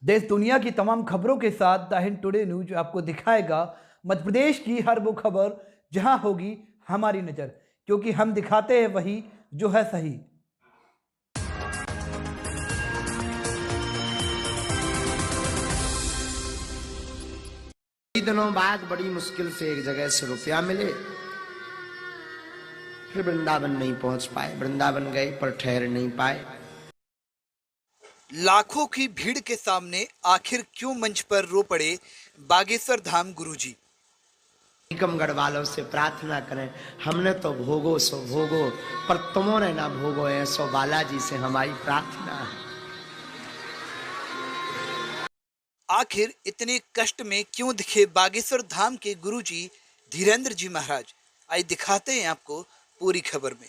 देश दुनिया की तमाम खबरों के साथ द हिंद टुडे न्यूज आपको दिखाएगा मध्य प्रदेश की हर वो खबर जहां होगी हमारी नज़र, क्योंकि हम दिखाते हैं वही जो है सही। कई दिनों बाद बड़ी मुश्किल से एक जगह से रुपया मिले, फिर वृंदावन नहीं पहुंच पाए। वृंदावन गए पर ठहर नहीं पाए। लाखों की भीड़ के सामने आखिर क्यों मंच पर रो पड़े बागेश्वर धाम गुरुजी? टीकमगढ़ वालों से प्रार्थना करें, हमने तो भोगो सो भोगो, पर तुमने ना भोगो ऐसो बालाजी से हमारी प्रार्थना है। आखिर इतने कष्ट में क्यों दिखे बागेश्वर धाम के गुरुजी धीरेन्द्र जी महाराज? आइए दिखाते हैं आपको पूरी खबर में।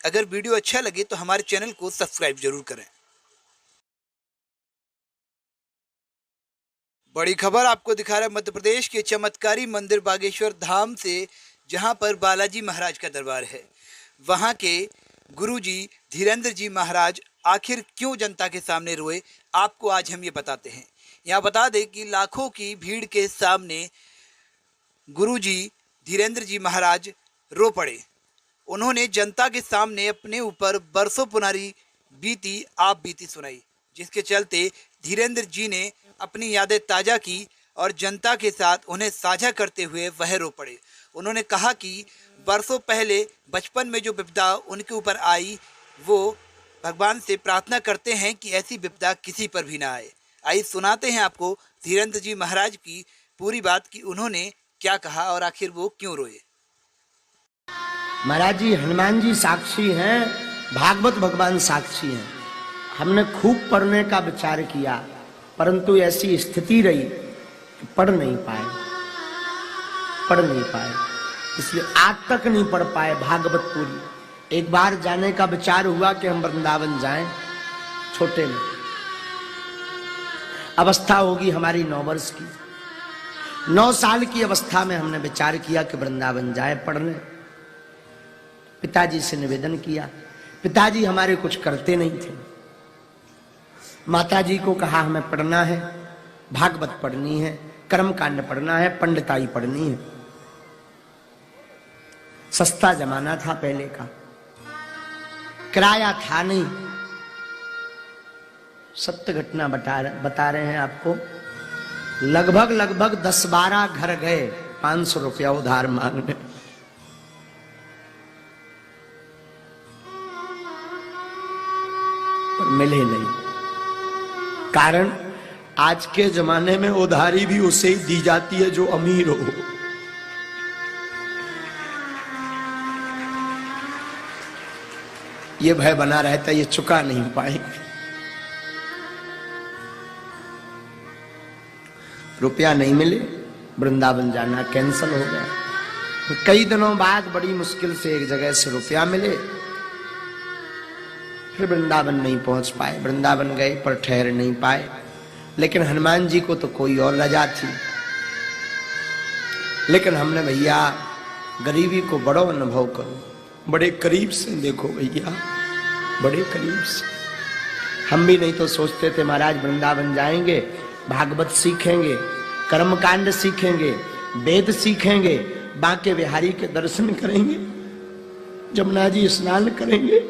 अगर वीडियो अच्छा लगे तो हमारे चैनल को सब्सक्राइब जरूर करें। बड़ी खबर आपको दिखा रहा है मध्य प्रदेश के चमत्कारी मंदिर बागेश्वर धाम से, जहां पर बालाजी महाराज का दरबार है। वहां के गुरुजी धीरेन्द्र जी महाराज आखिर क्यों जनता के सामने रोए, आपको आज हम ये बताते हैं। यहाँ बता दें कि लाखों की भीड़ के सामने गुरुजी धीरेन्द्र जी महाराज रो पड़े। उन्होंने जनता के सामने अपने ऊपर बरसों पुरानी बीती सुनाई, जिसके चलते धीरेन्द्र जी ने अपनी यादें ताज़ा की और जनता के साथ उन्हें साझा करते हुए वह रो पड़े। उन्होंने कहा कि बरसों पहले बचपन में जो विपदा उनके ऊपर आई, वो भगवान से प्रार्थना करते हैं कि ऐसी विपदा किसी पर भी ना आए। आइए सुनाते हैं आपको धीरेन्द्र जी महाराज की पूरी बात कि उन्होंने क्या कहा और आखिर वो क्यों रोए। महाराज जी, हनुमान जी साक्षी हैं, भागवत भगवान साक्षी हैं। हमने खूब पढ़ने का विचार किया, परंतु ऐसी स्थिति रही कि पढ़ नहीं पाए, इसलिए आज तक नहीं पढ़ पाए भागवत पूरी। एक बार जाने का विचार हुआ कि हम वृंदावन जाएं। छोटे में अवस्था होगी हमारी 9 वर्ष की, 9 साल की अवस्था में हमने विचार किया कि वृंदावन जाए पढ़ने। पिताजी से निवेदन किया। पिताजी हमारे कुछ करते नहीं थे। माताजी को कहा हमें पढ़ना है, भागवत पढ़नी है, कर्मकांड पढ़ना है, पंडिताई पढ़नी है। सस्ता जमाना था पहले का, किराया था नहीं। सत्य घटना बता रहे हैं आपको। लगभग 10-12 घर गए 500 रुपया उधार मांगने। पर मिले नहीं। कारण आज के जमाने में उधारी भी उसे ही दी जाती है जो अमीर हो। ये भय बना रहता है, ये चुका नहीं पाएंगे। रुपया नहीं मिले, वृंदावन जाना कैंसल हो गया। तो कई दिनों बाद बड़ी मुश्किल से एक जगह से रुपया मिले, फिर वृंदावन नहीं पहुंच पाए। वृंदावन गए पर ठहर नहीं पाए। लेकिन हनुमान जी को तो कोई और रजा थी। लेकिन हमने भैया गरीबी को बड़ो अनुभव करो, बड़े करीब से देखो भैया, बड़े करीब से। हम भी नहीं तो सोचते थे महाराज वृंदावन जाएंगे, भागवत सीखेंगे, कर्मकांड सीखेंगे, वेद सीखेंगे, बांके बिहारी के दर्शन करेंगे, जमुना जी स्नान करेंगे।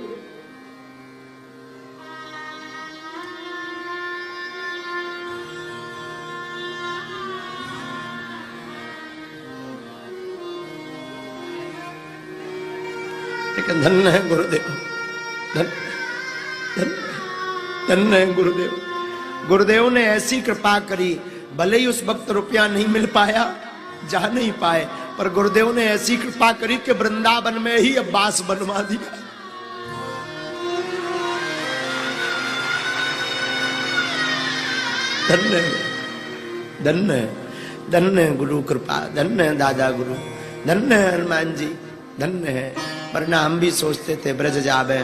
लेकिन धन्य है गुरुदेव, धन्य है गुरुदेव। गुरुदेव ने ऐसी कृपा करी, भले ही उस वक्त रुपया नहीं मिल पाया, जा नहीं पाए, पर गुरुदेव ने ऐसी कृपा करी कि वृंदावन में ही अब्बास बनवा दिया। धन्य धन्य धन्य गुरु कृपा, धन्य दादा गुरु, धन्य हनुमान जी, धन्य है। वरना हम भी सोचते थे ब्रज जावे,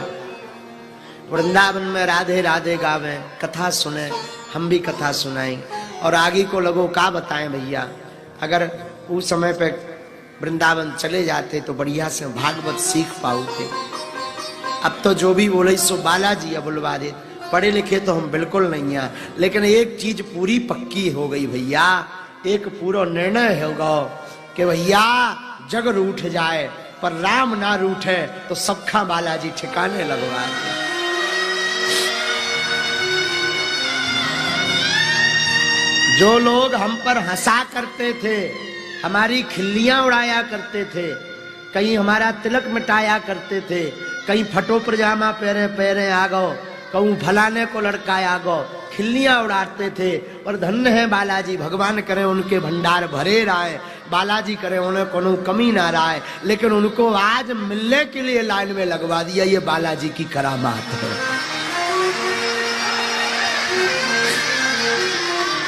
वृंदावन में राधे राधे गावे, कथा सुने, हम भी कथा सुनाएं और आगे को लोगों का बताएं भैया। अगर उस समय पे वृंदावन चले जाते तो बढ़िया से भागवत सीख पाओगे। अब तो जो भी बोले सो बालाजी अब बुलवा दे। पढ़े लिखे तो हम बिल्कुल नहीं हैं, लेकिन एक चीज पूरी पक्की हो गई भैया, एक पूरा निर्णय होगा कि भैया जग रूठ जाए पर राम ना रूठे तो सबका बालाजी ठिकाने लगवा दे। जो लोग हम पर हंसा करते थे, हमारी खिल्लियां उड़ाया करते थे, कहीं हमारा तिलक मिटाया करते थे, कहीं फटो पजामा पहरे पहरे आ गो, कहूँ फलाने को लड़का आ गो, खिल्लियां उड़ाते थे। और धन्य है बालाजी, भगवान करे उनके भंडार भरे रहे, बालाजी करे उन्हें कोनो कमी ना रहे, लेकिन उनको आज मिलने के लिए लाइन में लगवा दिया। ये बालाजी की करामात है,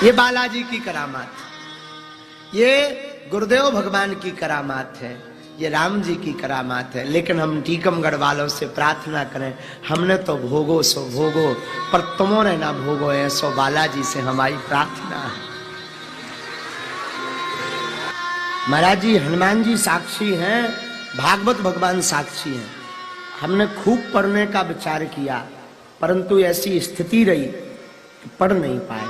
ये बालाजी की करामात, ये गुरुदेव भगवान की करामात है, ये राम जी की करामात है। लेकिन हम टीकमगढ़ वालों से प्रार्थना करें, हमने तो भोगो सो भोगो, पर तुमने ना भोगो ऐसो बालाजी से हमारी प्रार्थना है। महाराज जी, हनुमान जी साक्षी हैं, भागवत भगवान साक्षी हैं। हमने खूब पढ़ने का विचार किया, परंतु ऐसी स्थिति रही कि पढ़ नहीं पाए,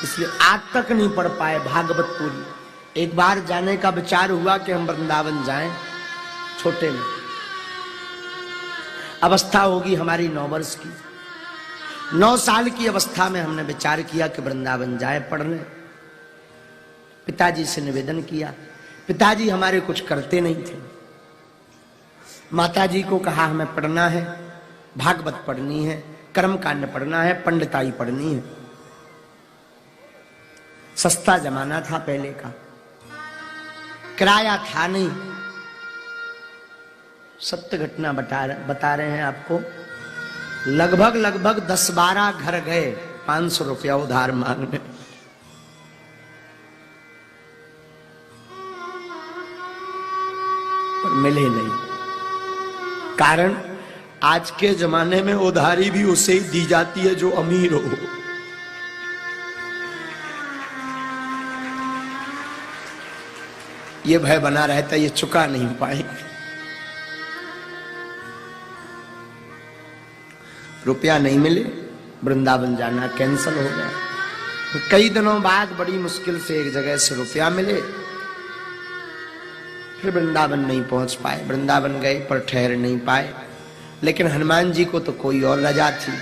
इसलिए आज तक नहीं पढ़ पाए भागवत पूरी। एक बार जाने का विचार हुआ कि हम वृंदावन जाएं, छोटे में अवस्था होगी हमारी 9 वर्ष की, 9 साल की अवस्था में हमने विचार किया कि वृंदावन जाए पढ़ने। पिताजी से निवेदन किया, पिताजी हमारे कुछ करते नहीं थे। माताजी को कहा हमें पढ़ना है, भागवत पढ़नी है, कर्मकांड पढ़ना है, पंडिताई पढ़नी है। सस्ता जमाना था पहले का, किराया था नहीं। सत्य घटना बता रहे हैं आपको, लगभग 10-12 घर गए 500 रुपया उधार मांगने, पर मिले नहीं। कारण आज के जमाने में उधारी भी उसे ही दी जाती है जो अमीर हो। ये भय बना रहता है, ये चुका नहीं पाएंगे। रुपया नहीं मिले, वृंदावन जाना कैंसिल हो गया। तो कई दिनों बाद बड़ी मुश्किल से एक जगह से रुपया मिले, फिर वृंदावन नहीं पहुंच पाए। वृंदावन गए पर ठहर नहीं पाए, लेकिन हनुमान जी को तो कोई और रजा थी।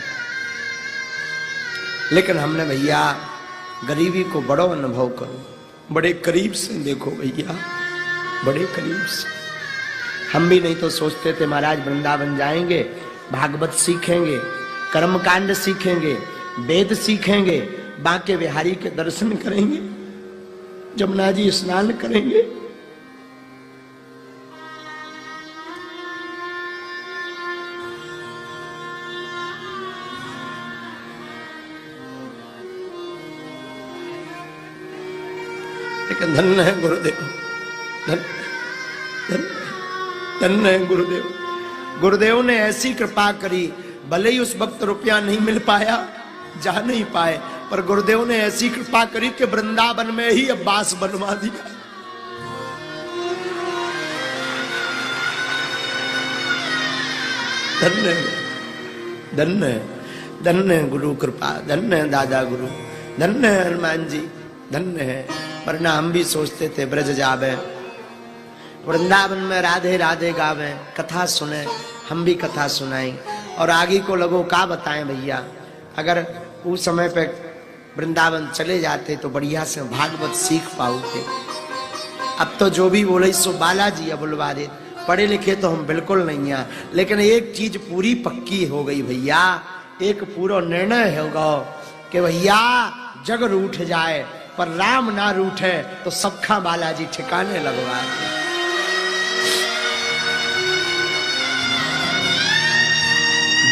लेकिन हमने भैया गरीबी को बड़ो अनुभव करो, बड़े करीब से देखो भैया, बड़े करीब से। हम भी नहीं तो सोचते थे महाराज वृंदावन जाएंगे, भागवत सीखेंगे, कर्मकांड सीखेंगे, वेद सीखेंगे, बांके बिहारी के दर्शन करेंगे, जमुना जी स्नान करेंगे। लेकिन धन्य है गुरुदेव, धन्य है गुरुदेव। गुरुदेव ने ऐसी कृपा करी, भले ही उस वक्त रुपया नहीं मिल पाया, जा नहीं पाए, पर गुरुदेव ने ऐसी कृपा करी कि वृंदावन में ही अब्बास बनवा दिया। धन्य धन्य धन्य गुरु कृपा, धन्य दादा गुरु, धन्य हनुमान जी, धन्य है। वरना हम भी सोचते थे ब्रज जावे, वृंदावन में राधे राधे गावे, कथा सुने, हम भी कथा सुनाई। और आगे को लोगों का बताएं भैया, अगर उस समय पे वृंदावन चले जाते तो बढ़िया से भागवत सीख पाओगे। अब तो जो भी बोले सो बालाजी अब बुलवा दे। पढ़े लिखे तो हम बिल्कुल नहीं हैं, लेकिन एक चीज पूरी पक्की हो गई भैया, एक पूरा निर्णय होगा कि भैया जग रूठ जाए पर राम ना रूठे तो सबका बालाजी ठिकाने लगवा दे।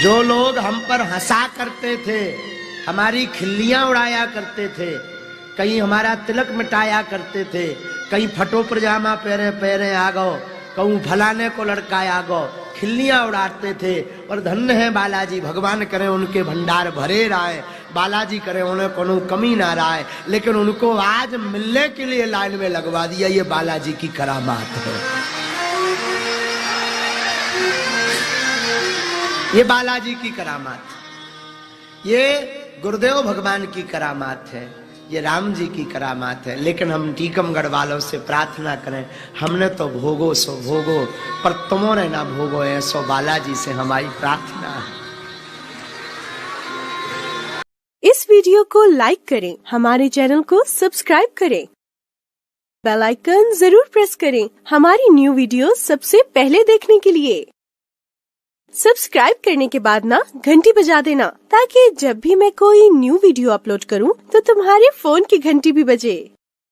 जो लोग हम पर हंसा करते थे, हमारी खिल्लियां उड़ाया करते थे, कहीं हमारा तिलक मिटाया करते थे, कहीं फटो पजामा पहरे पहरे आ गो, कहूँ फलाने को लड़का आ गो, खिल्लियां उड़ाते थे। और धन्य है बालाजी, भगवान करे उनके भंडार भरे रहे, बालाजी करे उन्हें कोनो कमी ना रहे, लेकिन उनको आज मिलने के लिए लाइन में लगवा दिया। ये बालाजी की करामात है। ये बालाजी की करामात, ये गुरुदेव भगवान की करामात है, ये राम जी की करामात है। लेकिन हम टीकमगढ़ वालों से प्रार्थना करें, हमने तो भोगो सो भोगो, पर तुमों ना भोगो ऐसो बालाजी से हमारी प्रार्थना है। इस वीडियो को लाइक करें, हमारे चैनल को सब्सक्राइब करें, बेल आइकन जरूर प्रेस करें हमारी न्यू वीडियो सबसे पहले देखने के लिए। सब्सक्राइब करने के बाद ना घंटी बजा देना, ताकि जब भी मैं कोई न्यू वीडियो अपलोड करूं तो तुम्हारे फोन की घंटी भी बजे।